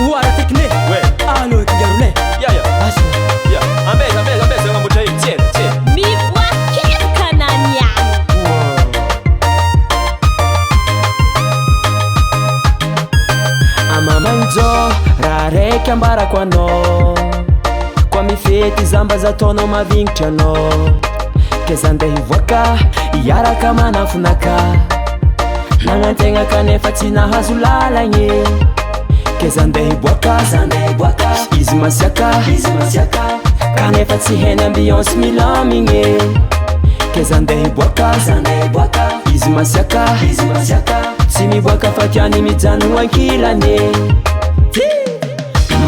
Ouara tekne. Ouais. Allo kingarone. Ya ya. Acho. Ya. Ambeza ngambuta hivi tena. Mibwa kanani yangu. Maman'i Jao rareka mbara kwano kwa mifety zamba za tono mavingitrano keza andeha hivoaka iaraka manafonaka nagnantegna kanefa tsy nahazo lalagny keza andeha hiboaka izy masiaka kanefa tsy heny ambiance milamigny keza andeha hiboaka izy masiaka tsy miboaka fa tiany mijanogno ankilany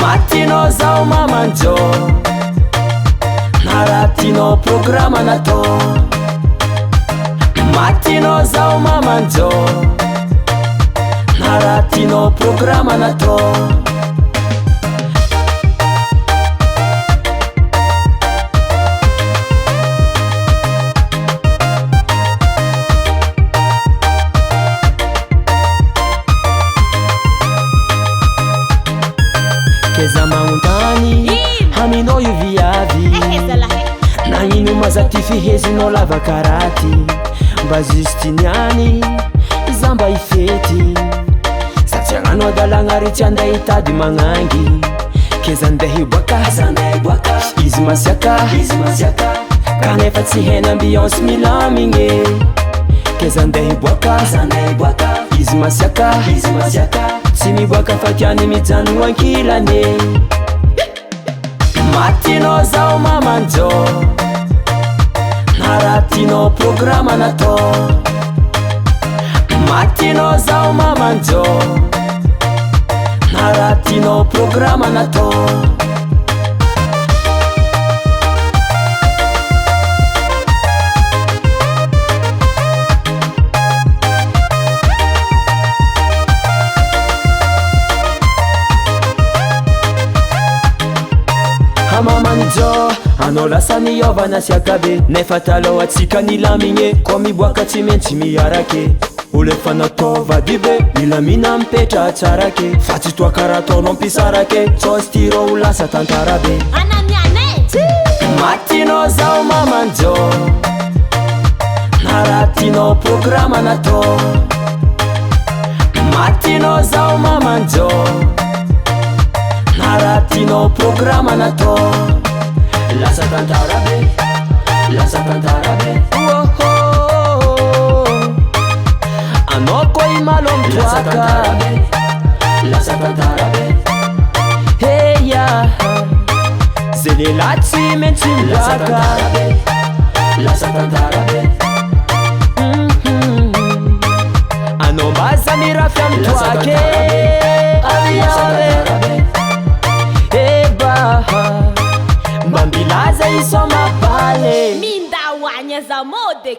matinao zao Maman'i Jao naratinao programa natao matinao zao Maman'i Jao naratinao programa natao keza magnotany haminao io viavy nagnino maza ty fihezinao lava karaty mba justiniany zamba ifety satsy agnano adalagna ary tsy andeha hitady magnangy keza andeha hiboaka izy masiaka kanefa tsy hena ambiance milamigny keza andeha hiboaka izy masiaka tsy miboaka fa tiany mijanogno ankilany matinao zao Maman'i Jao naratinao programa natao matinao zao Maman'i Jao naratinao programa natao Maman'i Jao anao lasa niovana siakabe nefa taloha atsika nilamigny ko miboaka tsy maintsy miarake olo efa nataova dibe milamina mipetra tsarake fa tsy toa karaha ataonao mpisarake tsosy tiro ho lasa tantarabe matinao zao Maman'i Jao naratinao programa natao matinao zao Maman'i Jao naratinao programa natao lasa tantarabe anao koa imalo mitoaka heya ze lehilahy tsy maintsy miboaka anao mbaza mirafy amitoake mba mbilaza isoma pale Minda wanya za modek